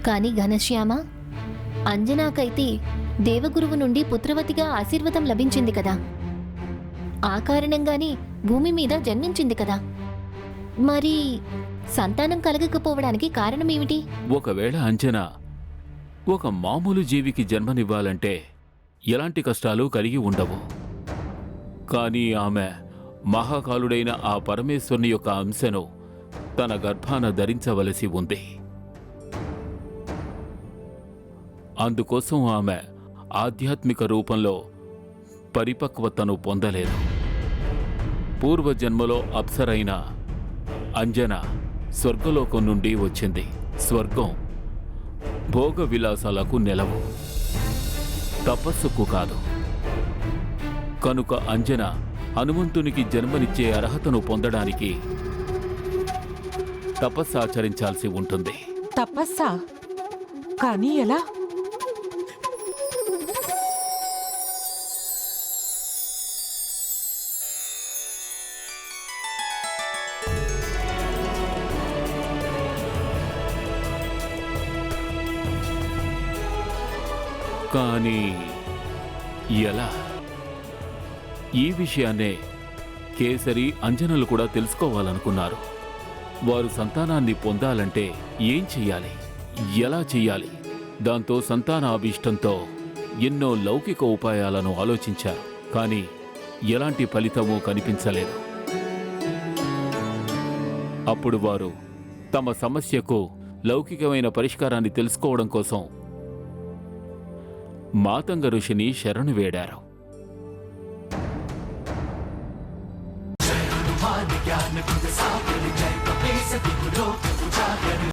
కాని ఘనశ్యామ, అంజనాకైతే దేవగురువు నుండి పుత్రవతిగా ఆశీర్వాదం లభించింది కదా. ఆ కారణంగానే భూమి మీద జన్మించింది కదా. మరి సంతానం కలగకపోవడానికి కారణమేమిటి? ఒకవేళ అంజనా ఒక మామూలు జీవికి జన్మనివ్వాలంటే ఎలాంటి కష్టాలు కలిగి ఉండవు. కానీ ఆమె మహాకాలుడైన ఆ పరమేశ్వరుని యొక్క అంశను తన గర్భాన ధరించవలసి ఉంది. అందుకోసం ఆమె ఆధ్యాత్మిక రూపంలో పరిపక్వతను పొందలేదు. పూర్వజన్మలో అప్సరైన అంజన స్వర్గలోకం నుండి వచ్చింది. స్వర్గం భోగ విలాసాలకు నెలవు, తపస్సుకు కాదు. కనుక అంజన హనుమంతునికి జన్మనిచ్చే అర్హతను పొందడానికి తపస్సాచరించాల్సి ఉంటుంది. తపస్సా? కానీ ఎలా? కానీ ఎలా? ఈ విషయాన్నే కేసరి, అంజనలు కూడా తెలుసుకోవాలనుకున్నారు. వారు సంతానాన్ని పొందాలంటే ఏం చెయ్యాలి, ఎలా చెయ్యాలి? దాంతో సంతానాభీష్టంతో ఎన్నో లౌకిక ఉపాయాలను ఆలోచించారు. కానీ ఎలాంటి ఫలితమూ కనిపించలేదు. అప్పుడు వారు తమ సమస్యకు లౌకికమైన పరిష్కారాన్ని తెలుసుకోవడం కోసం మాతంగ ఋషిని శరణు వేడారు.